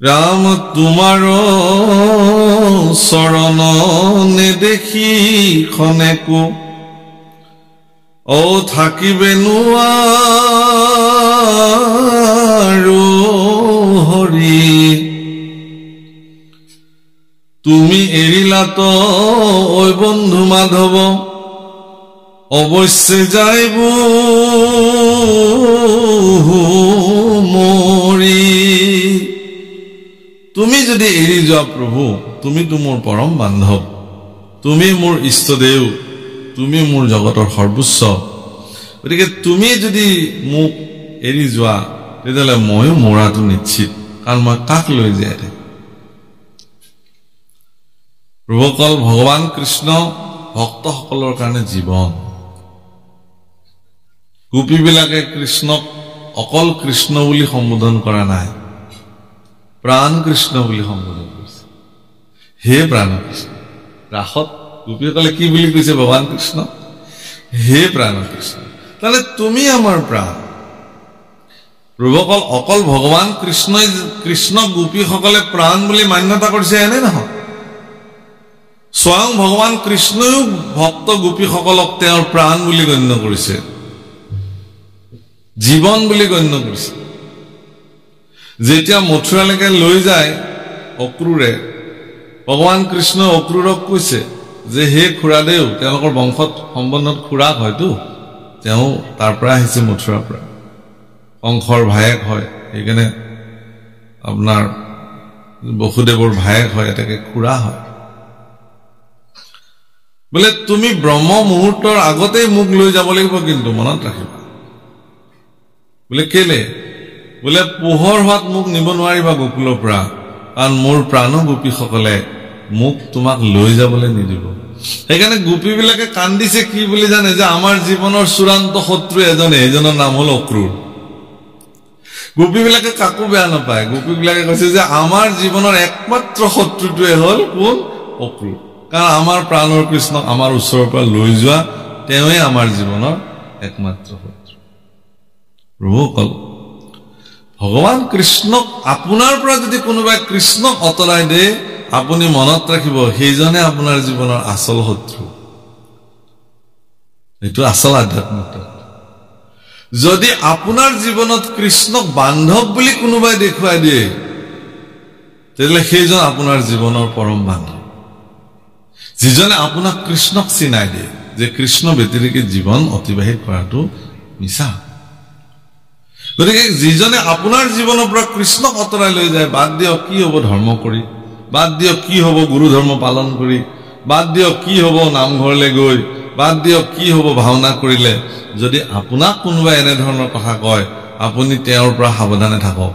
राम तुमार चरण नेदेखी खनेको ओ थाकिबे नुवारो हरि तुमी एरिला तो ओ बंधु माधव अवश्य जाइब मरि तुमी यदि एरि जा प्रभु तुमी तो मोर परम बांधव तुमी मोर इष्टदेव तुमी मोर जगतर सर्वोच्च गतिके तुमी यदि मुक एरि जा तेतियाले मयো मराটো निश्चित कारण मैं काक লৈ যায় प्रभुकल भगवान कृष्ण भक्त सकলৰ কাৰণে जीवन गोपी बिलाके कृष्णक अकल कृष्ण বুলি সম্বোধন কৰা নাই प्राण कृष्ण বুলি সম্বোধন কৰিছে हे प्राण कृष्ण राखत गोपीসকলে কি বুলি কৈছে भगवान कृष्ण हे प्राण कृष्ण তাহলে তুমি আমার प्राण प्रभुकल अकल भगवान कृष्ण गोपीসকলে प्राण বুলি মান্যতা কৰিছে এনে নহয় स्वयं भगवान कृष्णও भक्त गोपीসকলক তেওঁৰ प्राण বুলি গণ্য কৰিছে जीवन বুলি গণ্য কৰিছে যেতিয়া মথুৰালৈকে লৈ যায় অক্ৰুৰে ভগৱান কৃষ্ণ অক্ৰুৰক কৈছে যে হে খুৰাদেউ তেওঁলোকৰ বংশত সম্বন্ধত খুৰাক হয়তো তেওঁ তাৰ পৰা আহিছে মথুৰাৰ পৰা কংসৰ ভায়েক হয় এইখানে আপোনাৰ বসুদেৱৰ ভায়েক হয় এটাকে খুৰা হয় বলে তুমি ব্ৰহ্ম মুহূৰ্তৰ আগতেই মুখ লৈ যাব লাগিব কিন্তু মনত ৰাখিবা बोले केले बोले पोहर हात मुख निब নোৱাৰিবা गोकुলৰ পৰা কাৰণ মোৰ প্ৰাণ গোপী সকলে মুখ তোমাক লৈ যাবলৈ নিদিব সেইকাৰণে গোপী বিলাকে কান্দিছে কি বুলি জানে যে আমাৰ জীৱনৰ চূড়ান্ত শত্ৰু এজনৰ নাম হল অক্ৰুৰ গোপী বিলাকে কাকো বেয়া নাপায় গোপী বিলাকে কৈছে যে আমাৰ জীৱনৰ একমাত্ৰ শত্ৰুটোৱে হল কোন অক্ৰুৰ কাৰণ আমাৰ প্ৰাণৰ কৃষ্ণক আমাৰ ওচৰৰ পৰা লৈ যোৱা তেওঁই আমাৰ জীৱনৰ একমাত্ৰ प्रभुकल भगवान कृष्णक आपनार পৰা যদি কোনোবাই কৃষ্ণক অতৰাই দে আপুনি মনত ৰাখিব সেইজনে আপোনাৰ জীৱনৰ আসল শত্ৰু এটো আসল আধ্যাত্মিকতা যদি আপোনাৰ জীৱনত কৃষ্ণক বান্ধৱ বুলি কোনোবাই দেখুৱাই দিয়ে তেলে সেইজন আপোনাৰ জীৱনৰ পৰম বান্ধৱ যিজনে আপোনাক কৃষ্ণক চিনাই দিয়ে যে কৃষ্ণ ব্যতিৰেকে জীৱন অতিবাহিত কৰাটো মিছা গতিকে যিজনে আপোনাৰ জীৱনৰ পৰা কৃষ্ণক অতৰাই লৈ যায় বাদ দিয়ক কি হ'ব ধৰ্ম কৰি বাদ দিয়ক কি হ'ব গুৰু ধৰ্ম পালন কৰি বাদ দিয়ক কি হ'ব নামঘৰলৈ গৈ বাদ দিয়ক কি হ'ব ভাওনা কৰিলে যদি আপোনাক কোনোবা এনে ধৰণৰ কথা কয় আপুনি তেওঁৰ পৰা সাৱধানে থাকক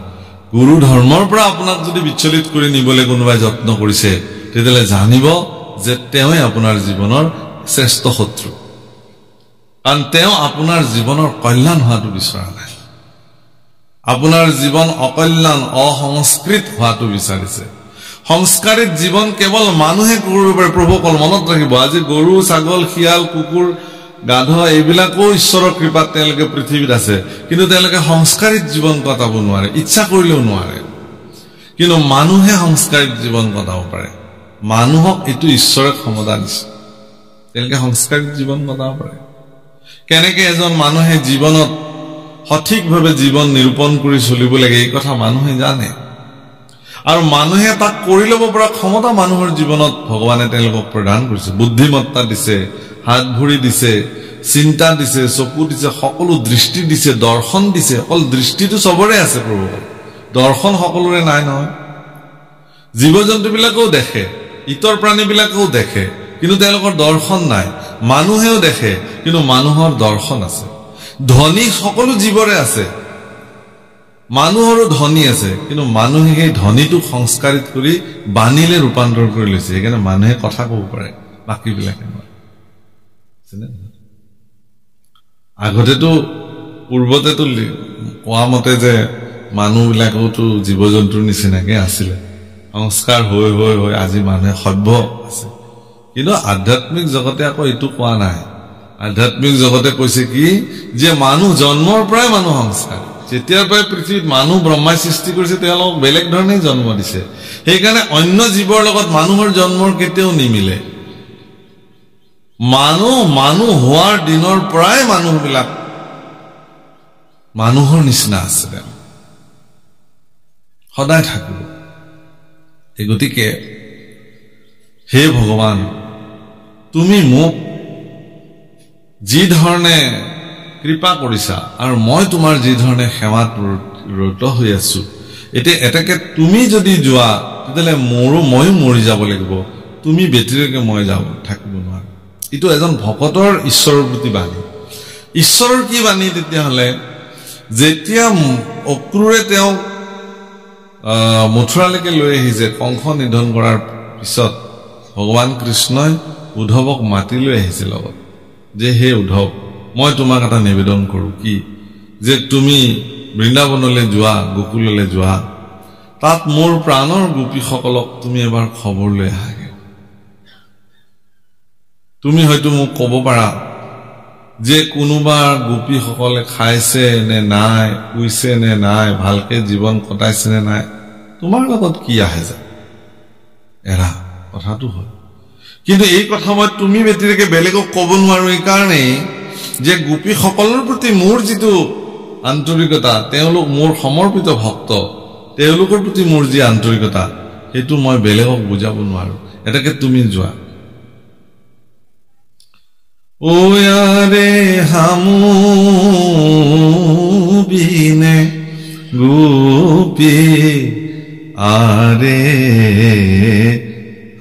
গুৰু ধৰ্মৰ পৰা আপোনাক যদি বিচলিত কৰি নিবলৈ কোনোবাই যত্ন কৰিছে তেতিয়ালে জানিব যে তেওঁই আপোনাৰ জীৱনৰ শ্ৰেষ্ঠ শত্ৰু কাৰণ তেওঁ আপোনাৰ জীৱনৰ কল্যাণ হোৱাটো বিচৰা নাই আপোনাৰ জীৱন অকল্যাণ অসংস্কৃত হোৱাটো বিচাৰিছে সংস্কাৰিত জীৱন কেৱল মানুহে কৰিব পাৰে প্ৰভুকল মনত ৰাখিব আজি গৰু ছাগল শিয়াল কুকুৰ গাধ এইবিলাকো ঈশ্বৰৰ কৃপাত তেওঁলোকে পৃথিৱীত আছে কিন্তু তেওঁলোকে সংস্কাৰিত জীৱন কটাব নোৱাৰে ইচ্ছা কৰিলেও নোৱাৰে কিন্তু মানুহে সংস্কাৰিত জীৱন কটাব পাৰে মানুহক এটো ঈশ্বৰে ক্ষমতা দিছে তেওঁলোকে সংস্কাৰিত জীৱন কটাব পাৰে কেনেকৈ এজন মানুহে জীৱনত সঠিকভাৱে জীৱন নিৰূপণ কৰি চলিব লাগে এই কথা মানুহে জানে আৰু মানুহে তাক কৰি ল'ব পৰা ক্ষমতা মানুহৰ জীৱনত ভগৱানে তেওঁলোকক প্ৰদান কৰিছে বুদ্ধিমত্তা দিছে হাত ভৰি দিছে চিন্তা দিছে চকু দিছে সকলো দৃষ্টি দিছে দৰ্শন দিছে অকল দৃষ্টিটো সবৰে আছে প্ৰভু দৰ্শন সকলোৰে নাই নহয় জীৱ-জন্তু বিলাকেও দেখে ইতৰ প্ৰাণী বিলাকেও দেখে কিন্তু তেওঁলোকৰ দৰ্শন নাই মানুহেও দেখে কিন্তু মানুহৰ দৰ্শন আছে ধনী সকলো জীৱৰে আছে মানুহৰো ধনী আছে কিন্তু মানুহে সেই ধনীটো সংস্কাৰিত কৰি বাণীলে ৰূপান্তৰ কৰি লৈছে সেইকাৰণে মানুহে কথা ক'ব পাৰে বাকি বিলাকে নোৱাৰে আগতেতো পূৰ্বতেতো কোৱা মতে যে মানুহবিলাকোতো জীৱ-জন্তুৰ নিচিনাকে আছিল সংস্কাৰ হৈ হৈ হৈ আজি মানুহে সভ্য আছে কিন্তু আধ্যাত্মিক জগতে আকৌ এটো কোৱা নাই আধ্যাত্মিক জগতে কৈছে কি যে মানুহ জন্মৰ পৰাই মানুহ সংস্কাৰী যেতিয়াৰ পৰাই পৃথিৱীত মানুহ ব্ৰহ্মাই সৃষ্টি কৰিছে তেওঁলোকক বেলেগ ধৰণে জন্ম দিছে সেইকাৰণে অন্য জীৱৰ লগত মানুহৰ জন্মৰ কেতিয়াও নিমিলে মানুহ হোৱাৰ দিনৰ পৰাই মানুহবিলাক মানুহৰ নিচিনা আছে সদায় থাকিব এই গতিকে হে ভগৱান তুমি মোক যি ধৰণে কৃপা কৰিছা আৰু মই তোমাৰ যি ধৰণে সেৱাত ৰত হৈ আছো এতিয়া এটাকে তুমি যদি যোৱা তেতিয়ালে ময়ো মৰি যাব লাগিব তুমি বেটিৰকে মই যাব থাকিব নোৱাৰো ইটো এজন ভকতৰ ঈশ্বৰৰ প্ৰতি বাণী ঈশ্বৰৰ কি বাণী তেতিয়াহলে যেতিয়া অক্ৰূৰে তেওঁ মথুৰালৈকে লৈ আহিছে কংস নিধন কৰাৰ পিছত ভগৱান কৃষ্ণই উদ্ধৱক মাতি লৈ আহিছে লগত যে হে উদ্ধৱ মই তোমাক এটা নিবেদন কৰো কি যে তুমি বৃন্দাবনলৈ যোৱা গোকুললৈ যোৱা তাত মোৰ প্ৰাণৰ গোপীসকলক তুমি এবাৰ খবৰ লৈ আহাগে তুমি হয়তো মোক ক'ব পাৰা যে কোনোবা গোপীসকলে খাইছে নে নাই শুইছে নে নাই ভালকে জীৱন কটাইছে নে নাই তোমাৰ লগত কি আহে যায় এৰা কথাটো হয় কিন্তু এই কথা মই তুমি বেটিৰকে বেলেগক ক'ব নোৱাৰো এই কাৰণে যে গোপীসকলৰ প্ৰতি মোৰ যিটো আন্তৰিকতা তেওঁলোক মোৰ সমৰ্পিত ভক্ত তেওঁলোকৰ প্ৰতি মোৰ যি আন্তৰিকতা সেইটো মই বেলেগক বুজাব নোৱাৰো এটাকে তুমি যোৱা ওয়ারে হামু বিনে গোপী আরে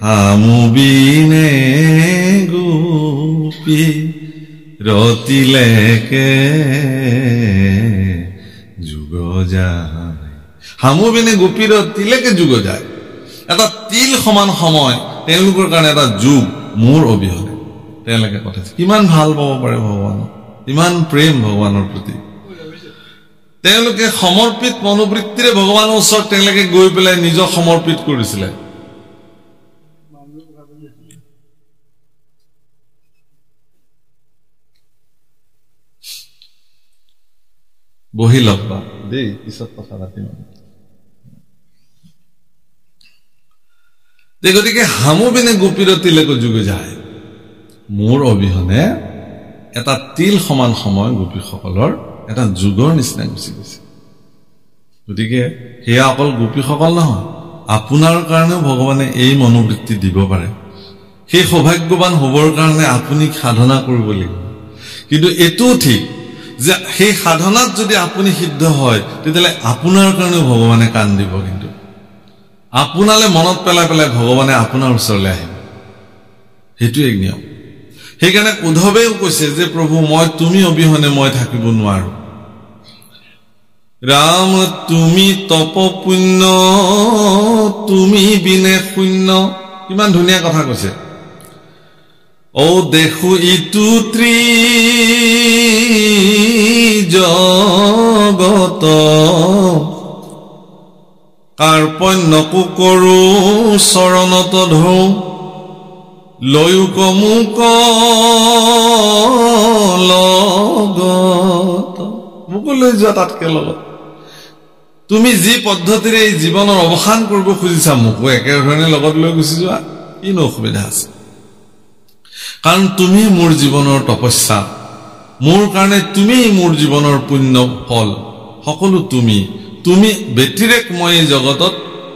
হামু বিনে গোপী রতিলেকে যুগ যায় হামু বিনে গোপী রতিলেকে যুগ যায় এটা তিল সমান সময় তেওঁলোকৰ কাৰণে এটা যুগ মোৰ অবিহনে তেওঁলোকে কথা কিমান ভাল পাব পাৰে ভগৱানক ইমান প্ৰেম ভগৱানৰ প্ৰতি তেওঁলোকে সমৰ্পিত মনোবৃত্তিৰে ভগৱানৰ ওচৰত তেওঁলোকে গৈ পেলাই নিজক সমৰ্পিত কৰিছিলে বহি লবা দেই পিছত কথা পাতিম গতিকে হামু বিনে গোপীৰতিলেকে যুগ যায় মোৰ অবিহনে এটা তিল সমান সময় গোপীসকলৰ এটা যুগৰ নিচিনা গুচি গৈছে গতিকে সেয়া অকল গোপীসকল নহয় আপোনাৰ কাৰণেও ভগৱানে এই মনোবৃত্তি দিব পাৰে সেই সৌভাগ্যৱান হ'বৰ কাৰণে আপুনি সাধনা কৰিব লাগিব কিন্তু এটো ঠিক যে সেই সাধনাত যদি আপুনি সিদ্ধ হয় তেতিয়ালে আপোনাৰ কাৰণেও ভগৱানে কান দিব কিন্তু আপোনালে মনত পেলাই পেলাই ভগৱানে আপোনাৰ ওচৰলৈ আহিব সেইটো এক নিয়ম সেইকাৰণে উদ্ধৱেও কৈছে যে প্ৰভু মই তুমি অবিহনে মই থাকিব নোৱাৰো ৰাম তুমি তপ পুণ্য তুমি বিনে শূন্য কিমান ধুনীয়া কথা কৈছে ও দেখো ইটো জগত কাৰ্পণ্যকো কৰো চৰণত ধৰো লয়ুক মুক লগত মোকো লৈ যোৱা তাতকে লগত তুমি যি পদ্ধতিৰে এই জীৱনৰ অৱসান কৰিব খুজিছা মোকো একেধৰণে লগত লৈ গুচি যোৱা কিনো অসুবিধা আছে কাৰণ তুমি মোৰ জীৱনৰ তপস্যা মোৰ কাৰণে তুমি মোৰ জীৱনৰ পুণ্য ফল সকলো তুমি ব্যতিৰেক মই এই জগতত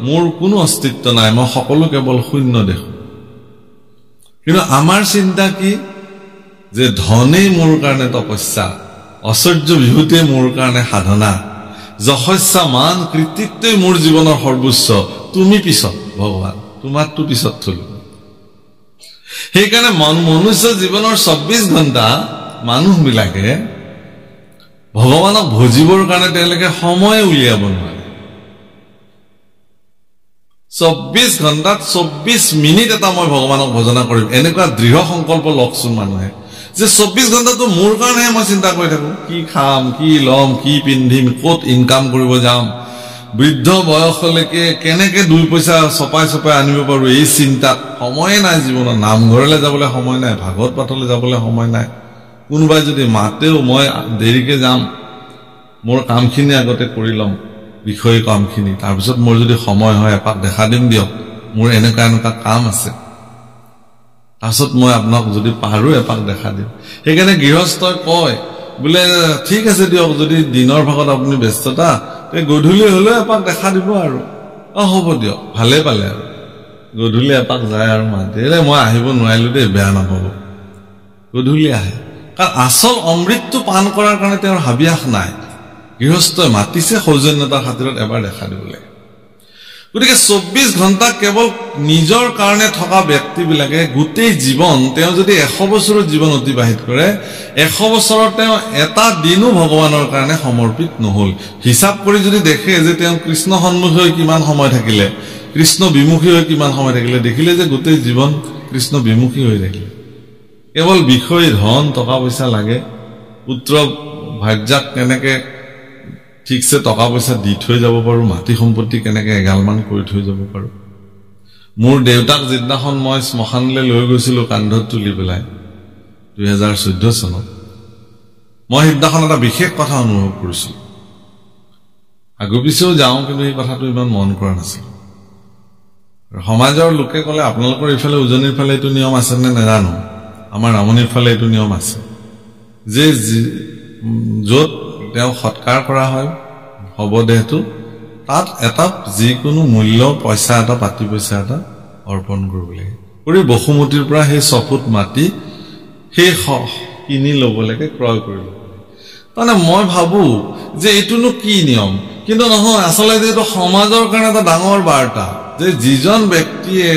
মোৰ কোনো অস্তিত্ব নাই মই সকলো কেৱল শূন্য দেখো কিন্তু আমাৰ চিন্তা কি যে ধনেই মোৰ কাৰণে তপস্যা ঐশ্বৰ্য বিভূতিয়ে মোৰ কাৰণে সাধনা যশস্যা মান কৃতিত্বই মোৰ জীৱনৰ সৰ্বোচ্চ তুমি পিছত ভগৱান তোমাৰটো পিছত থলো সেইকাৰণে মনুষ্য জীৱনৰ 24 ঘণ্টা মানুহবিলাকে ভগৱানক ভজিবৰ কাৰণে তেওঁলোকে সময় উলিয়াব নোৱাৰে 24 ঘণ্টাত 24 মিনিট এটা মই ভগৱানক ভজনা কৰিম এনেকুৱা দৃঢ় সংকল্প লকচোন মানুহে যে 24 ঘণ্টাটো মোৰ কাৰণে মই চিন্তা কৰি থাকো কি খাম কি লম কি পিন্ধিম ক'ত ইনকাম কৰিব যাম বৃদ্ধ বয়সলৈকে কেনেকে দুই পইচা চপাই আনিব পাৰো এই চিন্তা সময় নাই জীৱনত নামঘৰলৈ যাবলৈ সময় নাই ভাগৱত পাঠলৈ যাবলৈ সময় নাই কোনোবাই যদি মাতেও মই দেৰিকে যাম মোৰ কামখিনি আগতে কৰি লম বিষয় কামখিনি তাৰ পিছত মোৰ যদি সময় হয় এপাক দেখা দিম দিয়ক মোৰ এনেকা কাম আছে তাৰপিছত মই আপোনাক যদি পাৰো এপাক দেখা দিম সেইকাৰণে গৃহস্থই কয় বোলে ঠিক আছে দিয়ক যদি দিনৰ ভাগত আপুনি ব্যস্ততা তে গধূলি হলে এপাক দেখা দিব আৰু হ'ব দিয়ক ভালে পালে আৰু গধূলি এপাক যায় আৰু মাতিলে মই আহিব নোৱাৰিলো দেই বেয়া নাপাব গধূলি আহে কাৰণ আচল অমৃতটো পান কৰাৰ কাৰণে তেওঁৰ হাবিয়াস নাই গৃহস্থই মাতিছে সৌজন্যতাৰ খাতিৰত এবাৰ দেখা দিবলৈ গতিকে 24 ঘণ্টা কেৱল নিজৰ কাৰণে থকা ব্যক্তিবিলাকে গোটেই জীৱন তেওঁ যদি 100 বছৰৰ জীৱন অতিবাহিত কৰে 100 বছৰত তেওঁ এটা দিনো ভগৱানৰ কাৰণে সমৰ্পিত নহল হিচাপ কৰি যদি দেখে যে তেওঁ কৃষ্ণ সন্মুখী হৈ কিমান সময় থাকিলে কৃষ্ণ বিমুখী হৈ কিমান সময় থাকিলে দেখিলে যে গোটেই জীৱন কৃষ্ণ বিমুখী হৈ থাকিলে কেৱল বিষয় ধন টকা পইচা লাগে পুত্ৰ ভাৰ্যাক কেনেকে ঠিকছে টকা পইচা দি থৈ যাব পাৰো মাটি সম্পত্তি কেনেকে এগালমান কৰি থৈ যাব পাৰো মোৰ দেউতাক যিদিনাখন মই শ্মশানলৈ লৈ গৈছিলো কান্ধত তুলি পেলাই 2014 চনত মই সিদিনাখন এটা বিশেষ কথা অনুভৱ কৰিছো আগপিছেও যাওঁ কিন্তু এই কথাটো ইমান মন কৰা নাছিল সমাজৰ লোকে ক'লে আপোনালোকৰ ইফালে উজনিৰ ফালে এইটো নিয়ম আছে নে নাজানো আমাৰ নামনিৰ ফালে এইটো নিয়ম আছে যে য'ত তেওঁ সৎকাৰ কৰা হয় হবদেহটো তাত এটা যিকোনো মূল্য পইচা এটা পাতি পইচা এটা অৰ্পণ কৰিব লাগে কৰি বসুমতীৰ পৰা সেই 6 ফুট মাটি সেই কিনি ল'ব লাগে ক্ৰয় কৰিব মানে মই ভাবো যে এইটোনো কি নিয়ম কিন্তু নহয় আচলতে এইটো সমাজৰ কাৰণে এটা ডাঙৰ বাৰ্তা যে যিজন ব্যক্তিয়ে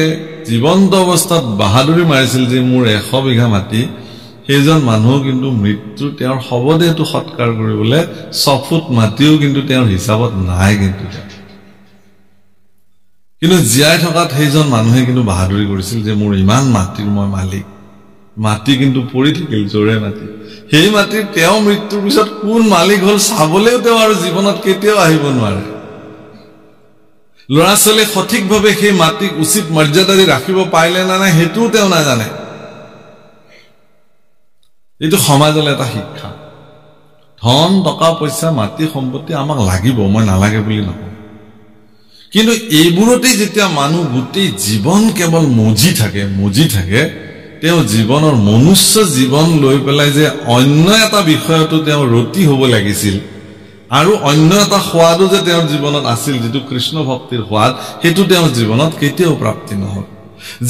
জীৱন্ত অৱস্থাত বাহাদুৰি মাৰিছিল যে মোৰ 100 বিঘা মাটি সেইজন মানুহ কিন্তু মৃত্যু তেওঁৰ হবদেহটো সৎকাৰ কৰিবলৈ 6 ফুট মাটিও কিন্তু তেওঁৰ হিচাপত নাই কিন্তু জীয়াই থকাত সেইজন মানুহে কিন্তু বাহাদুৰি কৰিছিল যে মোৰ ইমান মাটিৰ মই মালিক মাটি কিন্তু পৰি থাকিল জোৰে মাটি সেই মাটিৰ তেওঁ মৃত্যুৰ পিছত কোন মালিক হল চাবলৈও তেওঁ আৰু জীৱনত কেতিয়াও আহিব নোৱাৰে ল'ৰা ছোৱালী সঠিকভাৱে সেই মাটিক উচিত মৰ্যাদা দি ৰাখিব পাৰিলে না নাই হেতুও তেওঁ নাজানে এইটো সমাজলৈ এটা শিক্ষা ধন টকা পইচা মাটি সম্পত্তি আমাক লাগিব মই নালাগে বুলি নকওঁ কিন্তু এইবোৰতে যেতিয়া মানুহ গোটেই জীৱন কেৱল মজি থাকে তেওঁ জীৱনৰ মনুষ্য জীৱন লৈ পেলাই যে অন্য এটা বিষয়টো তেওঁ ৰতি হ'ব লাগিছিল আৰু অন্য এটা সোৱাদো যে তেওঁৰ জীৱনত আছিল যেটো কৃষ্ণ ভক্তিৰ সোৱাদ হেতু তেওঁৰ জীৱনত কেতিয়াও প্ৰাপ্তি নহল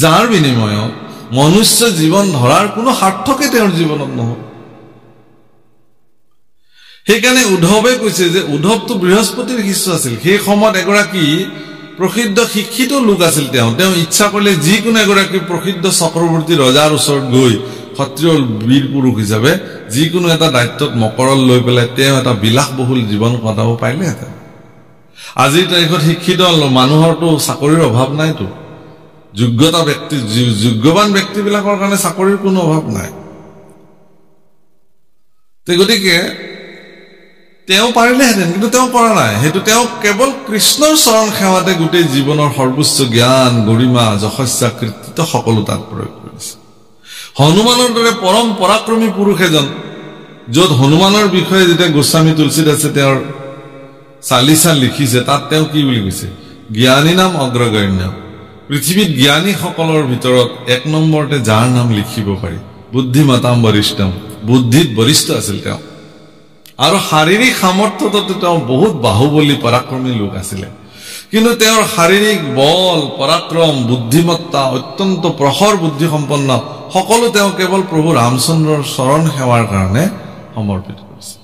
যাৰ বিনিময়ত মনুষ্য জীৱন ধৰাৰ কোনো সাৰ্থকে তেওঁৰ জীৱনত নহল সেইকাৰণে উদ্ধৱে কৈছে যে উদ্ধৱটো বৃহস্পতিৰ শিষ্য আছিল সেই সময়ত এগৰাকী প্ৰসিদ্ধ শিক্ষিত লোক আছিল তেওঁ ইচ্ছা কৰিলে যিকোনো এগৰাকী প্ৰসিদ্ধ চক্ৰৱৰ্তী ৰজাৰ ওচৰত গৈ ক্ষত্ৰিয় বীৰ পুৰুষ হিচাপে যিকোনো এটা দায়িত্বত মকৰল লৈ পেলাই তেওঁ এটা বিলাসবহুল জীৱন কটাব পাৰিলেহেঁতেন আজিৰ তাৰিখত শিক্ষিত মানুহৰতো চাকৰিৰ অভাৱ নাইতো যোগ্যবান ব্যক্তিবিলাকৰ কাৰণে চাকৰিৰ কোনো অভাৱ নাই গতিকে তেওঁ পাৰিলেহেঁতেন কিন্তু তেওঁ কৰা নাই হেতু তেওঁ কেৱল কৃষ্ণৰ চৰণ সেৱাতে গোটেই জীৱনৰ সৰ্বোচ্চ জ্ঞান গৰিমা যশস্যা কৃতিত্ব সকলো তাত প্ৰয়োগ কৰিছে হনুমানৰ দৰে পৰম পৰাক্ৰমী পুৰুষ এজন য'ত হনুমানৰ বিষয়ে যেতিয়া গোস্বামী তুলসীদাসে তেওঁৰ চালিচা লিখিছে তাত তেওঁ কি বুলি কৈছে জ্ঞানী নাম অগ্ৰগণ্য পৃথিৱীত জ্ঞানী সকলৰ ভিতৰত 1 নম্বৰতে যাৰ নাম লিখিব পাৰি বুদ্ধিমতাম বৰিষ্ঠম বুদ্ধিত বৰিষ্ঠ আছিল তেওঁ আৰু শাৰীৰিক সামৰ্থ্যত তেওঁ বহুত বাহুবলী পৰাক্ৰমী লোক আছিল কিন্তু তেওঁৰ শাৰীৰিক বল পৰাক্ৰম বুদ্ধিমত্তা অত্যন্ত প্ৰখৰ বুদ্ধি সম্পন্ন সকলো তেওঁ কেৱল প্ৰভু ৰামচন্দ্ৰৰ চৰণ সেৱাৰ কাৰণে সমৰ্পিত কৰিছে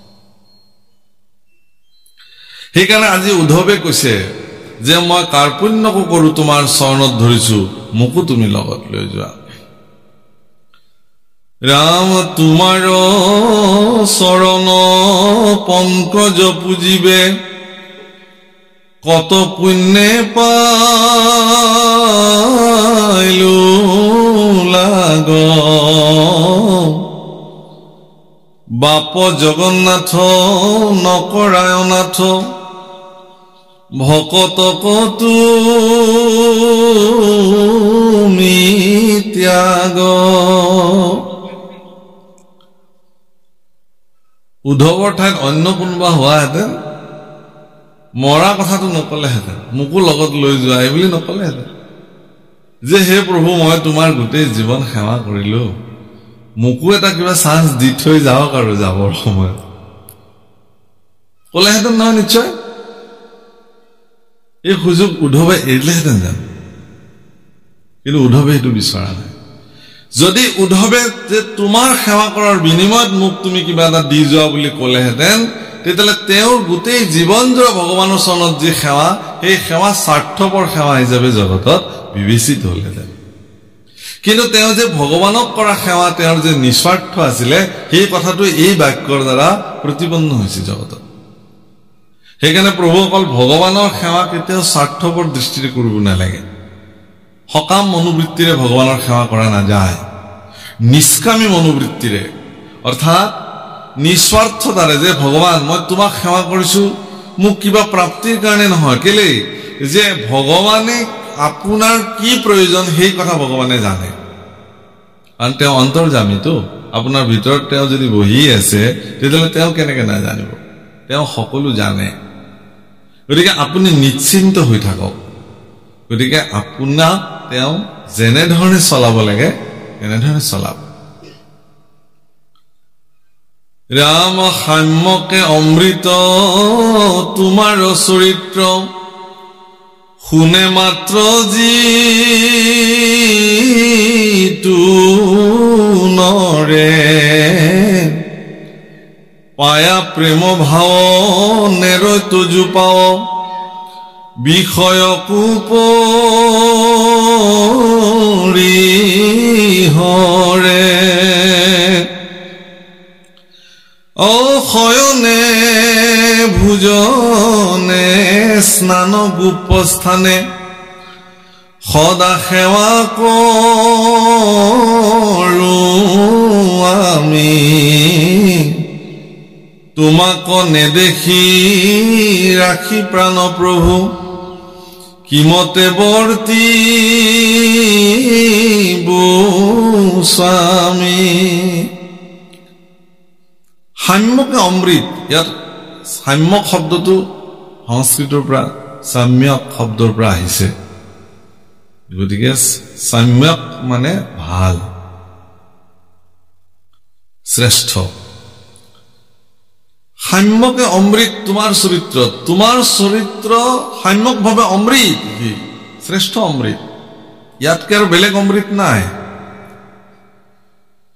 সেইকাৰণে আজি উদ্ধৱে কৈছে যে মই কাৰ্পণ্যকো কৰো তোমাৰ চৰণত ধৰিছো মোকো তুমি লগত লৈ যোৱা ৰাম তোমাৰ চৰণ পংকজ পূজিবে কত পুণ্যে পাইলো লাগ বাপ জগন্নাথ নকৰায়নাথ ভকতক তুমি ত্যাগ উদ্ধৱৰ ঠাইত অন্য কোনোবা হোৱাহেঁতেন মৰা কথাটো নকলেহেঁতেন, মোকো লগত লৈ যোৱা এই বুলি নকলেহেঁতেন যে হে প্ৰভু মই তোমাৰ গোটেই জীৱন সেৱা কৰিলো, মোকো এটা কিবা চান্স দি থৈ যাওক আৰু যাবৰ সময়ত কলেহেঁতেন নহয় নিশ্চয়। এই সুযোগ উদ্ধৱে এৰিলেহেঁতেন জানো? কিন্তু উদ্ধৱে সেইটো বিচৰা নাই। যদি উদ্ধৱে যে তোমাৰ সেৱা কৰাৰ বিনিময়ত মোক তুমি কিবা এটা দি যোৱা বুলি কলেহেঁতেন, তেতিয়াহ'লে তেওঁৰ গোটেই জীৱনজোৰা ভগৱানৰ চৰণত যি সেৱা, সেই সেৱা স্বাৰ্থপৰ সেৱা হিচাপে জগতত বিবেচিত হলহেঁতেন। কিন্তু তেওঁ যে ভগৱানক কৰা সেৱা তেওঁৰ যে নিস্বাৰ্থ আছিলে, সেই কথাটো এই বাক্যৰ দ্বাৰা প্ৰতিপন্ন হৈছে জগতত। সেইকাৰণে প্ৰভু অকল ভগৱানৰ সেৱা কেতিয়াও স্বাৰ্থপৰ দৃষ্টিৰে কৰিব নালাগে। সকাম মনোবৃত্তিৰে ভগৱানৰ সেৱা কৰা নাযায়, নিষ্কামী মনোবৃত্তিৰে, অৰ্থাৎ নিস্বাৰ্থতাৰে যে ভগৱান মই তোমাক সেৱা কৰিছো মোক কিবা প্ৰাপ্তিৰ কাৰণে নহয়, কেলে যে ভগৱানে আপোনাৰ কি প্ৰয়োজন সেই কথা ভগৱানে জানে, কাৰণ তেওঁ অন্তৰ্যামীতো। আপোনাৰ ভিতৰত তেওঁ যদি বহি আছে তেতিয়াহ'লে তেওঁ কেনেকে নাজানিব? তেওঁ সকলো জানে। গতিকে আপুনি নিশ্চিন্ত হৈ থাকক। গতিকে আপোনাক তেওঁ যেনেধৰণে চলাব লাগে তেনেধৰণে চলাব। ৰাম সাম্যকে অমৃত তোমাৰ চৰিত্ৰ, শুনে মাত্ৰ যিটো নৰে, পায়া প্ৰেম ভাৱ নেৰৈতো জোপাও, বিষয়কো পৰিহৰে, অশয়নে ভোজনে স্নান গোপস্থানে, সদা সেৱা কৰো আমি, তোমাক নেদেখি ৰাখি প্ৰাণ প্ৰভু, কিমতে বৰ্তি স্বামী। সাম্যকে অমৃত, ইয়াত সাম্যক শব্দটো সংস্কৃতৰ পৰা সাম্যক শব্দৰ পৰা আহিছে। গতিকে সাম্যক মানে ভাল, শ্ৰেষ্ঠ। সাম্যকে অমৃত তোমাৰ চৰিত্ৰ, তোমাৰ চৰিত্ৰ সাম্যকভাৱে অমৃত, শ্ৰেষ্ঠ অমৃত, ইয়াতকে আৰু বেলেগ অমৃত নাই।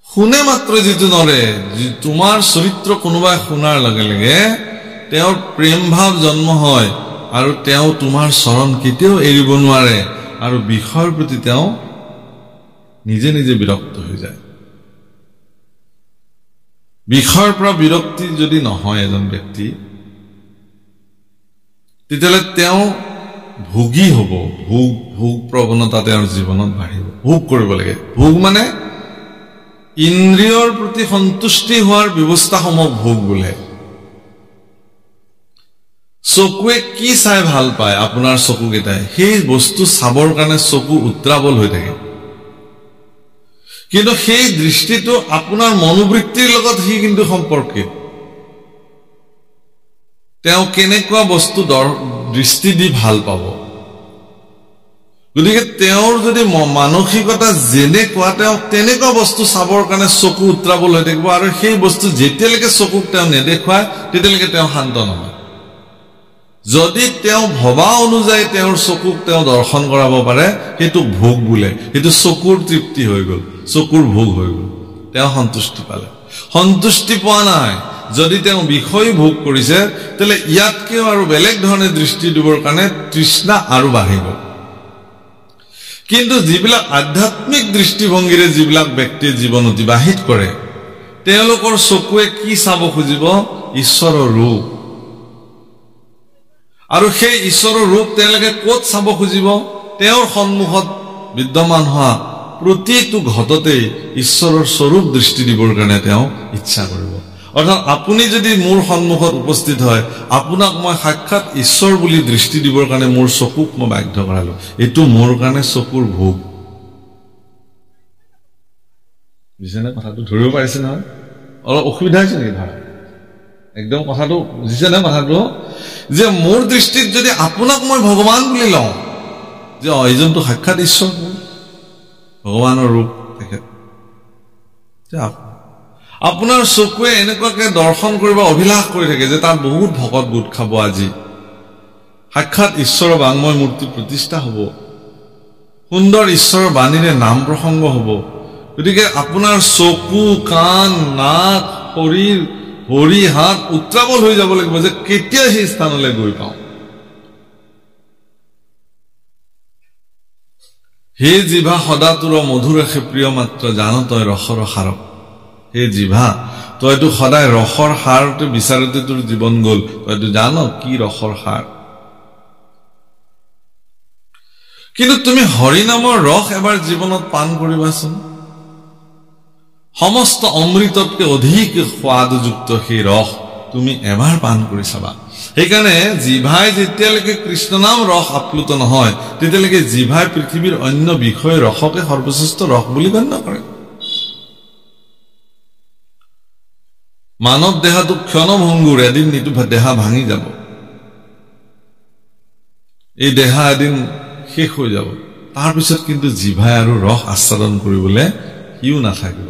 শুনে মাত্ৰ যিটো নৰে, তোমাৰ চৰিত্ৰ কোনোবাই শুনাৰ লগে লগে তেওঁৰ প্ৰেম ভাৱ জন্ম হয় আৰু তেওঁ তোমাৰ চৰণ কেতিয়াও এৰিব নোৱাৰে আৰু বিষয়ৰ প্ৰতি তেওঁ নিজে নিজে বিৰক্ত হৈ যায়। বিষয়ৰ পৰা বিৰক্তি যদি নহয় এজন ব্যক্তি, তেতিয়াহ'লে তেওঁ ভোগী হ'ব, ভোগ প্ৰৱণতা তেওঁৰ জীৱনত বাঢ়িব, ভোগ কৰিব লাগে। ভোগ মানে ইন্দ্ৰিয়ৰ প্ৰতি সন্তুষ্টি হোৱাৰ ব্যৱস্থাসমূহ ভোগ বোলে। চকুৱে কি চাই ভাল পায়, আপোনাৰ চকুকেইটাই সেই বস্তু চাবৰ কাৰণে চকু উত্ৰাৱল হৈ থাকে, কিন্তু সেই দৃষ্টিটো আপোনাৰ মনোবৃত্তিৰ লগত সি কিন্তু সম্পৰ্কিত। তেওঁ কেনেকুৱা বস্তু দৃষ্টি দি ভাল পাব। গতিকে তেওঁৰ যদি মানসিকতা যেনেকুৱা, তেওঁ তেনেকুৱা বস্তু চাবৰ কাৰণে চকু উত্ৰাৱল হৈ থাকিব, আৰু সেই বস্তু যেতিয়ালৈকে চকুক তেওঁ নেদেখুৱায় তেতিয়ালৈকে তেওঁ শান্ত নহয়। যদি তেওঁ ভবা অনুযায়ী তেওঁৰ চকুক তেওঁ দৰ্শন কৰাব পাৰে, সেইটো ভোগ বোলে, সেইটো চকুৰ তৃপ্তি হৈ গ'ল, চকুৰ ভোগ হৈ গ'ল, তেওঁ সন্তুষ্টি পালে। সন্তুষ্টি পোৱা নাই, যদি তেওঁ বিষয় ভোগ কৰিছে, তেতিয়াহ'লে ইয়াতকেও আৰু বেলেগ ধৰণে দৃষ্টি দিবৰ কাৰণে তৃষ্ণা আৰু বাঢ়ি গ'ল। কিন্তু যিবিলাক আধ্যাত্মিক দৃষ্টিভংগীৰে যিবিলাক ব্যক্তিয়ে জীৱন অতিবাহিত কৰে, তেওঁলোকৰ চকুৱে কি চাব খুজিব? ঈশ্বৰৰ ৰূপ। আৰু সেই ঈশ্বৰৰ ৰূপ তেওঁলোকে ক'ত চাব খুজিব? তেওঁৰ সন্মুখত বিদ্যমান হোৱা প্ৰতিটো ঘটতেই ঈশ্বৰৰ স্বৰূপ দৃষ্টি দিবৰ কাৰণে তেওঁ ইচ্ছা কৰিব। অৰ্থাৎ আপুনি যদি মোৰ সন্মুখত উপস্থিত হয়, আপোনাক মই সাক্ষাৎ ঈশ্বৰ বুলি দৃষ্টি দিবৰ কাৰণে মোৰ চকুক মই বাধ্য কৰালো, এইটো মোৰ কাৰণে চকুৰ ভোগ। বুজিছেনে কথাটো? ধৰিব পাৰিছে নহয়? অলপ অসুবিধা হৈছে নেকি? ধৰা একদম কথাটো বুজিছে না কথাটো যে মোৰ দৃষ্টিত যদি আপোনাক মই ভগৱান বুলি লওঁ যে এইজনটো সাক্ষাৎ ঈশ্বৰ ভগৱানৰ ৰূপ তেখেত আপোনাৰ চকুৱে এনেকুৱাকে দৰ্শন কৰিব অভিলাষ কৰি থাকে যে তাত বহুত ভকত গোট খাব আজি সাক্ষাৎ ঈশ্বৰৰ বাংময় মূৰ্তি প্ৰতিষ্ঠা হ'ব সুন্দৰ ঈশ্বৰৰ বাণীৰে নাম প্ৰসংগ হ'ব গতিকে আপোনাৰ চকু কাণ নাক শৰীৰ ভৰি হাত উত্ৰাৱল হৈ যাব লাগিব যে কেতিয়া সেই স্থানলৈ গৈ পাওঁ হে জিভা সদা তোৰ মধুৰ ৰাখে প্ৰিয় মাত্ৰ জান তই ৰসৰ সাৰ হে জিভা তইতো সদায় ৰসৰ সাৰতে বিচাৰতে তোৰ জীৱন গ'ল তইতো জান কি ৰসৰ সাৰ কিন্তু তুমি হৰি নামৰ ৰস এবাৰ জীৱনত পান কৰিবাচোন সমস্ত অমৃততকৈ অধিক সোৱাদযুক্ত সেই ৰস তুমি এবাৰ পান কৰি চাবা সেইকাৰণে জিভাই যেতিয়ালৈকে কৃষ্ণ নাম ৰস আপ্লুত নহয় তেতিয়ালৈকে জিভাই পৃথিৱীৰ অন্য বিষয় ৰসকে সৰ্বশ্ৰেষ্ঠ ৰস বুলি গণ্য কৰে মানৱ দেহাটো ক্ষণভংগুৰ এদিন নিটো দেহা ভাঙি যাব এই দেহা এদিন শেষ হৈ যাব তাৰ পিছত কিন্তু জিভাই আৰু ৰস আস্বাদন কৰিবলৈ হিও নাথাকিব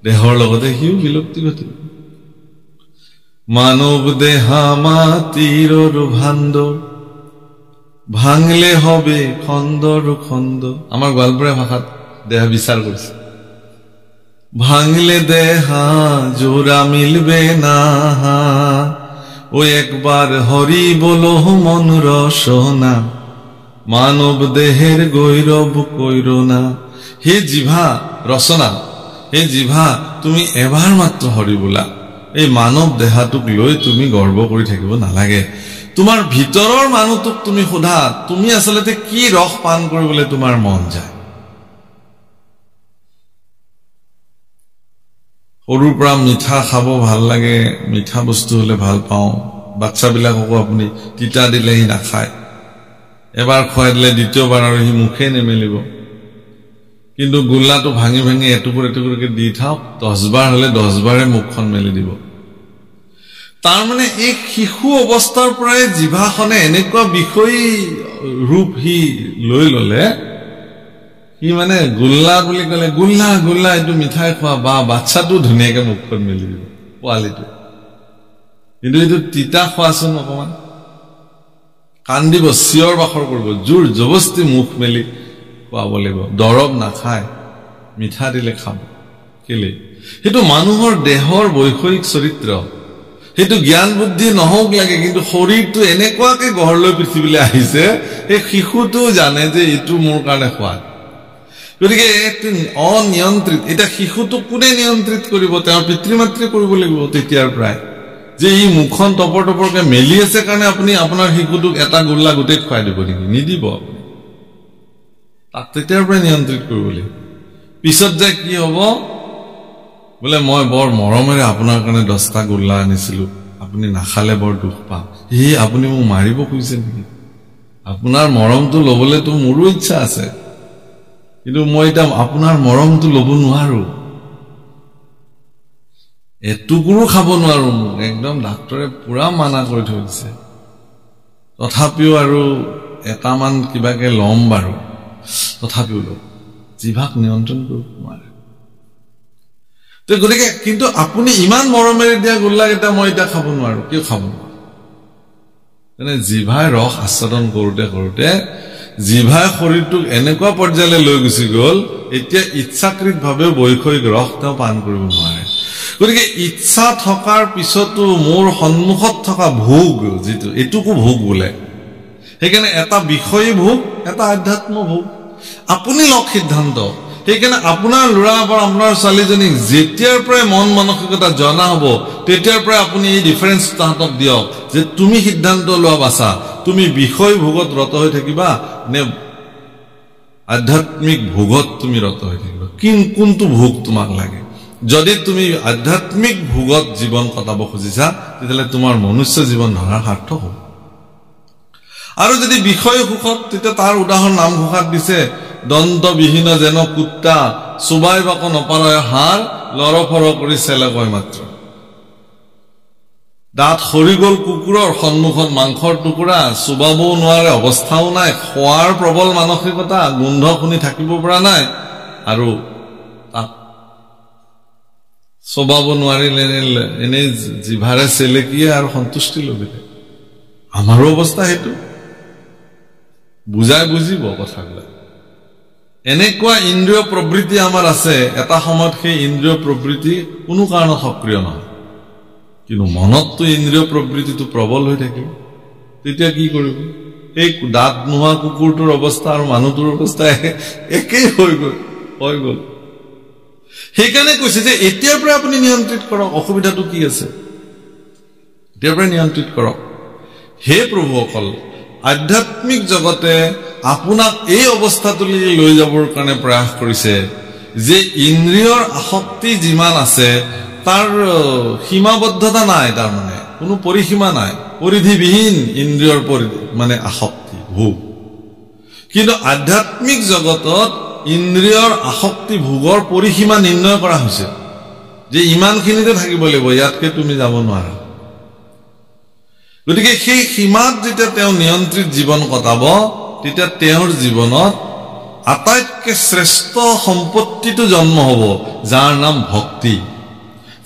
দেহৰ লগতে হিও বিলুপ্তি ঘটিব মানৱ দেহা মাটিৰ ভাণ্ড ভাঙলে হবে খণ্ডৰ খণ্ড আমাৰ গোৱালপৰীয়া ভাষাত দেহা বিচাৰ কৰিছে ভাঙলে দেহা জোড়া মিলবে না ও একবাৰ হৰি বলো মন ৰসনা মানৱ দেহেৰ গৈৰৱ কইৰ না হে জিভা ৰচনা হে জিভা তুমি এবাৰ মাত্ৰ হৰি বোলা এই মানৱ দেহাটোক লৈ তুমি গৰ্ব কৰি থাকিব নালাগে তোমাৰ ভিতৰৰ মানুহটোক তুমি সোধা তুমি আসলতে কি ৰস পান কৰিবলৈ তোমাৰ মন যায় সৰুৰ পৰা মিঠা খাব ভাল লাগে মিঠা বস্তু হলে ভাল পাওঁ বাচ্চাবিলাককো আপুনি তিতা দিলে হি নাখায় এবাৰ খুৱাই দিলে দ্বিতীয়বাৰ আৰু হি মুখে নেমেলিব কিন্তু গোল্লাটো ভাঙি ভাঙি এটুকুৰ এটুকুৰকে দি থাওক 10 বাৰ হলে 10 বাৰে মুখখন মেলি দিব তাৰ মানে এই শিশু অৱস্থাৰ পৰাই জিভাখনে এনেকুৱা বিষয় ৰূপ হি লৈ ললে কি মানে গোল্লা বুলি কলে গোল্লা গোল্লা এটো মিঠাই খোৱা বা বাচ্চাটো ধুনীয়াকে মুখখন মেলি দিব পোৱালিটো কিন্তু এটো তিতা খোৱাচোন অকমান কান্দিব চিঞৰ বাখৰ কৰিব জোৰ জবস্তি মুখ মেলি খোৱাব লাগিব দৰব নাখায় মিঠা দিলে খাব কেলে হেতু মানুহৰ দেহৰ বৈষয়িক চৰিত্ৰ হেতু জ্ঞান বুদ্ধি নহওক লাগে কিন্তু শৰীৰটো এনেকুৱাকে গঢ়লৈ পৃথিৱীলৈ আহিছে এই শিশুটো জানে যে এটো মোৰ কাৰণে খোৱা গতিকে এটো অনিয়ন্ত্ৰিত এটা শিশুটো কোনে নিয়ন্ত্ৰিত কৰিব তেওঁৰ পিতৃ-মাতৃ কৰিব লাগিব তেতিয়াৰ প্ৰায় যে এই মুখখন টপৰ টপৰকে মেলি আছে কাৰণে আপুনি আপোনাৰ শিশুটোক এটা গোল্লা গোটেই খুৱাই দিব নেকি নিদিব আপুনি তাক তেতিয়াৰ পৰা নিয়ন্ত্ৰিত কৰিব লাগিব পিছত যে কি হ'ব বোলে মই বৰ মৰমেৰে আপোনাৰ কাৰণে 10টা গোল্লা আনিছিলো আপুনি নাখালে বৰ দুখ পাম হে আপুনি মোক মাৰিব খুজিছে নেকি আপোনাৰ মৰমটো লবলৈ তো মোৰো ইচ্ছা আছে কিন্তু মই এটা আপোনাৰ মৰমটো লব নোৱাৰো এটুকুৰো খাব নোৱাৰো একদম ডাক্তৰে পুৰা মানা কৰি থৈ দিছে তথাপিও আৰু এটামান কিবাকে লম বাৰু তথাপিও লম জিভাক নিয়ন্ত্ৰণ কৰিব নোৱাৰে তো গতিকে কিন্তু আপুনি ইমান মৰমেৰে দিয়া গোল্লা এটা মই এটা খাব নোৱাৰো কিয় খাব মানে জিভাই ৰস আস্বাদন কৰোতে কৰোতে জিভাই শৰীৰটোক এনেকুৱা পৰ্যায়লৈ লৈ গুচি গ'ল এতিয়া ইচ্ছাকৃতভাৱে বৈষয়িক ৰস তেওঁ পান কৰিব নোৱাৰে গতিকে ইচ্ছা থকাৰ পিছতো মোৰ সন্মুখত থকা ভোগ যেটো এটুকু ভোগ বোলে সেইকাৰণে এটা বিষয়ী ভোগ এটা আধ্যাত্ম ভোগ আপুনি লক সিদ্ধান্ত সেইকাৰণে আপোনাৰ লৰা বা আপোনাৰ ছোৱালীজনীক যেতিয়াৰ পৰা মন মানসিকতা জনা হ'ব তেতিয়াৰ পৰা আপুনি এই ডিফাৰেন্স তাহাঁতক দিয়ক যে তুমি সিদ্ধান্ত লোৱা বাছা তুমি বিষয় ভোগত ৰত হৈ থাকিবা নে আধ্যাত্মিক ভোগত তুমি ৰত হৈ থাকিবা কোনটো ভোগ তোমাক লাগে যদি তুমি আধ্যাত্মিক ভোগত জীৱন কটাব খুজিছা তেতিয়ালে তোমাৰ মনুষ্য জীৱন ধৰাৰ সাৰ্থক হ'ব আৰু যদি বিষয় সুখত তেতিয়া তাৰ উদাহৰণ নাম ঘোষাত দিছে দন্তবিহীন যেন কুত্তা সুবাই বাক নপাৰয় হাড় লৰফৰ কৰি চেলে কয় মাত্ৰ দাঁত সৰি গ'ল কুকুৰৰ সন্মুখত মাংসৰ টুকুৰা চুবাবও নোৱাৰে অৱস্থাও নাই খোৱাৰ প্ৰবল মানসিকতা গোন্ধ শুনি থাকিব পৰা নাই আৰু চবাব নোৱাৰিলে এনে জিভাৰে চেলেকিয়ে আৰু সন্তুষ্টি লবিলে আমাৰো অৱস্থা সেইটো বুজাই বুজিব কথাবিলাক এনেকুৱা ইন্দ্ৰিয় প্ৰবৃত্তি আমাৰ আছে এটা সময়ত সেই ইন্দ্ৰিয় প্ৰবৃত্তি কোনো কাৰণত সক্ৰিয় নহয় কিন্তু মনততো ইন্দ্ৰিয় প্ৰবৃত্তিটো প্ৰবল হৈ থাকিব তেতিয়া কি কৰিব এই দাঁত নোহোৱা কুকুৰটোৰ অৱস্থা আৰু মানুহটোৰ অৱস্থা একেই হৈ গ'ল সেইকাৰণে কৈছে যে এতিয়াৰ পৰা আপুনি নিয়ন্ত্ৰিত কৰক অসুবিধাটো কি আছে এতিয়াৰ পৰা নিয়ন্ত্ৰিত কৰক হে প্ৰভুসকল আধ্যাত্মিক জগতে আপোনাক এই অৱস্থাটোলৈ লৈ যাবৰ কাৰণে প্ৰয়াস কৰিছে যে ইন্দ্ৰিয়ৰ আসক্তি যিমান আছে তাৰ সীমাবদ্ধতা নাই তাৰ মানে কোনো পৰিসীমা নাই পৰিধিবিহীন ইন্দ্ৰিয়ৰ মানে আসক্তি ভোগ কিন্তু আধ্যাত্মিক জগতত ইন্দ্ৰিয়ৰ আসক্তি ভোগৰ পৰিসীমা নিৰ্ণয় কৰা হৈছে যে ইমানখিনিতে থাকিব লাগিব ইয়াতকে তুমি যাব নোৱাৰা গতিকে সেই সীমাত যেতিয়া তেওঁ নিয়ন্ত্ৰিত জীৱন কটাব তেতিয়া তেওঁৰ জীৱনত আটাইতকৈ শ্ৰেষ্ঠ সম্পত্তিটো জন্ম হ'ব যাৰ নাম ভক্তি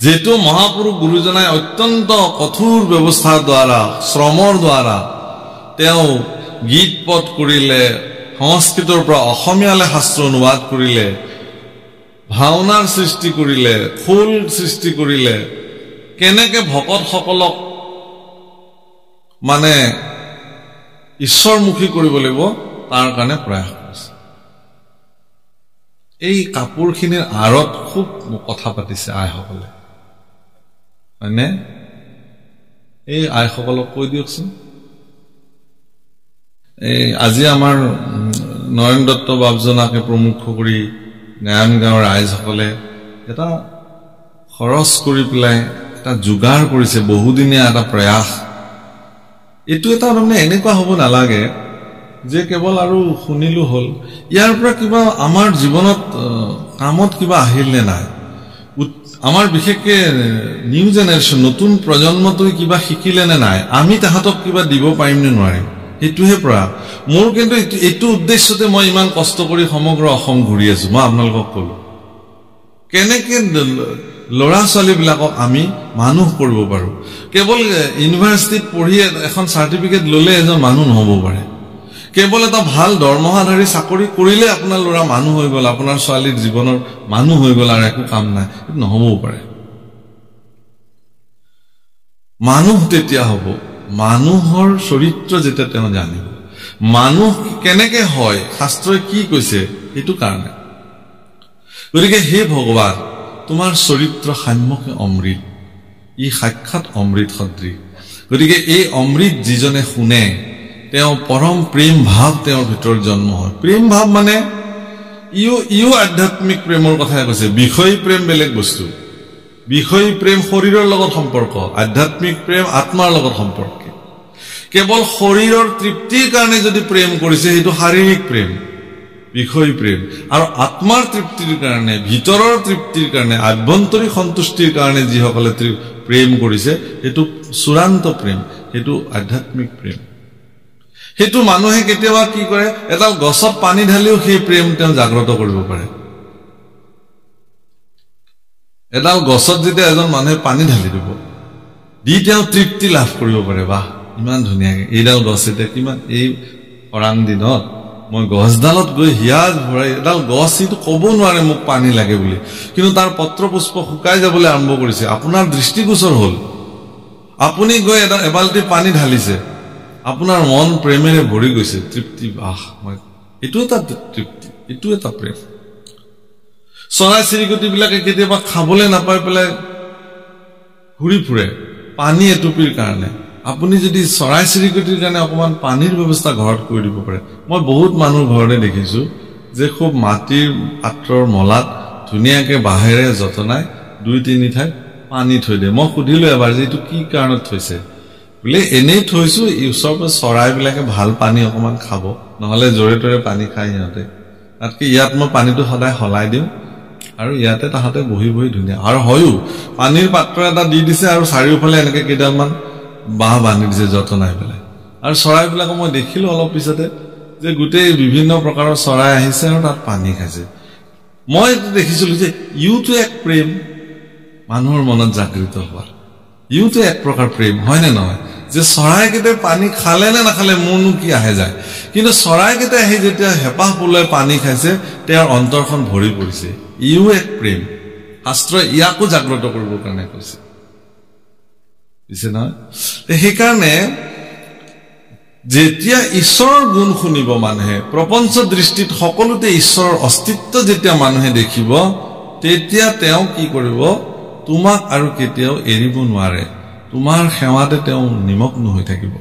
যেটো মহাপুৰুষ গুৰুজনাই অত্যন্ত কঠোৰ ব্যৱস্থাৰ দ্বাৰা শ্ৰমৰ দ্বাৰা তেওঁ গীত পদ কৰিলে সংস্কৃতৰ পৰা অসমীয়ালৈ শাস্ত্ৰ অনুবাদ কৰিলে ভাওনাৰ সৃষ্টি কৰিলে খোল সৃষ্টি কৰিলে কেনেকে ভকতসকলক মানে ঈশ্বৰমুখী কৰিব লাগিব তাৰ কাৰণে প্ৰয়াস কৰিছে এই কাপোৰখিনিৰ আঁৰত খুব কথা পাতিছে আইসকলে হয়নে এই আইসকলক কৈ দিয়কচোন আজি আমাৰ নয়ন দত্ত বাবজনাকে প্ৰমুখ কৰি নাৰায়ণ গাঁৱৰ ৰাইজসকলে এটা খৰচ কৰি পেলাই এটা যোগাৰ কৰিছে বহুদিনীয়া এটা প্ৰয়াস এইটো এটা মানে এনেকুৱা হ'ব নালাগে যে কেৱল আৰু শুনিলো হ'ল ইয়াৰ পৰা কিবা আমাৰ জীৱনত কামত কিবা আহিল নে নাই আমাৰ বিশেষকৈ নিউ জেনেৰেশ্যন নতুন প্ৰজন্মটোৱে কিবা শিকিলে নে নাই আমি তাহাঁতক কিবা দিব পাৰিম নে নোৱাৰিম সেইটোহে প্ৰয়াস মোৰ কিন্তু এইটো উদ্দেশ্যতে মই ইমান কষ্ট কৰি সমগ্ৰ অসম ঘূৰি আছো মই আপোনালোকক ক'লো কেনেকে ল'ৰা ছোৱালীবিলাকক আমি মানুহ কৰিব পাৰো কেৱল ইউনিভাৰ্চিটিত পঢ়ি এখন চাৰ্টিফিকেট ল'লে এজন মানুহ নহ'ব পাৰে কেৱল এটা ভাল দৰমহাধাৰী চাকৰি কৰিলে আপোনাৰ ল'ৰা মানুহ হৈ গ'ল আপোনাৰ ছোৱালীৰ জীৱনৰ মানুহ হৈ গ'ল আৰু একো কাম নাই নহ'বও পাৰে মানুহ তেতিয়া হ'ব মানুহৰ চৰিত্ৰ যেতিয়া তেওঁ জানিব মানুহ কেনেকে হয় শাস্ত্ৰই কি কৈছে সেইটো কাৰণে গতিকে হে ভগৱান তোমাৰ চৰিত্ৰ সাম্যকে অমৃত ই সাক্ষাৎ অমৃত সদৃশ গতিকে এই অমৃত যিজনে শুনে তেওঁ পৰম প্ৰেম ভাৱ তেওঁৰ ভিতৰত জন্ম হয় প্ৰেম ভাৱ মানে ইও আধ্যাত্মিক প্ৰেমৰ কথাই কৈছে বিষয় প্ৰেম বেলেগ বস্তু বিষয় প্ৰেম শৰীৰৰ লগত সম্পৰ্ক আধ্যাত্মিক প্ৰেম আত্মাৰ লগত সম্পৰ্ক কেৱল শৰীৰৰ তৃপ্তিৰ কাৰণে যদি প্ৰেম কৰিছে সেইটো শাৰীৰিক প্ৰেম বিষয় প্ৰেম আৰু আত্মাৰ তৃপ্তিৰ কাৰণে ভিতৰৰ তৃপ্তিৰ কাৰণে আভ্যন্তৰীণ সন্তুষ্টিৰ কাৰণে যিসকলে প্ৰেম কৰিছে সেইটো চূড়ান্ত প্ৰেম সেইটো আধ্যাত্মিক প্ৰেম সেইটো মানুহে কেতিয়াবা কি কৰে এডাল গছত পানী ঢালিও সেই প্ৰেম তেওঁ জাগ্ৰত কৰিব পাৰে এডাল গছত যেতিয়া এজন মানুহে পানী ঢালি দিব দি তেওঁ তৃপ্তি লাভ কৰিব পাৰে বাহ ইমান ধুনীয়াকে এইডাল গছ এতিয়া কিমান এই খৰাং দিনত মই গছডালত গৈ হিয়াজ ভৰাই এডাল গছ এইটো ক'ব নোৱাৰে মোক পানী লাগে বুলি কিন্তু তাৰ পত্ৰ পুষ্প শুকাই যাবলৈ আৰম্ভ কৰিছে আপোনাৰ দৃষ্টিগোচৰ হ'ল আপুনি গৈ এবাল্টি পানী ঢালিছে আপোনাৰ মন প্ৰেমেৰে ভৰি গৈছে তৃপ্তি বাহ এইটো এটা তৃপ্তি এইটো এটা প্ৰেম চৰাই চিৰিকটিবিলাকে কেতিয়াবা খাবলৈ নাপাই পেলাই ঘূৰি ফুৰে পানী এটুপিৰ কাৰণে আপুনি যদি চৰাই চিৰিকটিৰ কাৰণে অকমান পানীৰ ব্যৱস্থা ঘৰত কৰি দিব পাৰে মই বহুত মানুহ ঘৰতে দেখিছো যে খুব মাটিৰ পাত্ৰৰ মলাত ধুনীয়াকে বাহেৰে যতনাই 2-3 ঠাইত পানী থৈ দিয়ে মই সুধিলো এবাৰ যে এইটো কি কাৰণত থৈছে বোলে এনেই থৈছো ওচৰৰ পৰা চৰাইবিলাকে ভাল পানী অকমান খাব নহলে জোৰে তোৰে পানী খাই সিহঁতে তাতকে ইয়াত মই পানীটো সদায় হলাই দিওঁ আৰু ইয়াতে তাহাতে বহি বহি ধুনীয়া আৰু হয়ও পানীৰ পাত্ৰ এটা দি দিছে আৰু চাৰিওফালে এনেকে কেইডালমান বাঁহ বান্ধি দিছে যত্ন নাই পেলাই আৰু চৰাইবিলাকক মই দেখিলো অলপ পিছতে যে গোটেই বিভিন্ন প্ৰকাৰৰ চৰাই আহিছে আৰু তাত পানী খাইছে মই দেখিছিলো যে ইউটো এক প্ৰেম মানুহৰ মনত জাগৃত হোৱা ইউটো এক প্ৰকাৰ প্ৰেম হয় নে নহয় যে চৰাইকেইটা পানী খালে নে নাখালে মনো কি আহে যায় কিন্তু চৰাইকেইটা আহি যেতিয়া হেপাহ পলাই পানী খাইছে তেওঁৰ অন্তৰখন ভৰি পৰিছে ইউ এক প্ৰেম শাস্ত্ৰ ইয়াকো জাগ্ৰত কৰিবৰ কাৰণে কৈছে পিছে নহয় সেইকাৰণে যেতিয়া ঈশ্বৰৰ গুণ শুনিব মানুহে প্ৰপঞ্চ দৃষ্টিত সকলোতে ঈশ্বৰৰ অস্তিত্ব যেতিয়া মানুহে দেখিব তেতিয়া তেওঁ কি কৰিব তোমাক আৰু কেতিয়াও এৰিব নোৱাৰে তোমাৰ সেৱাতে তেওঁ নিমগ্ন হৈ থাকিব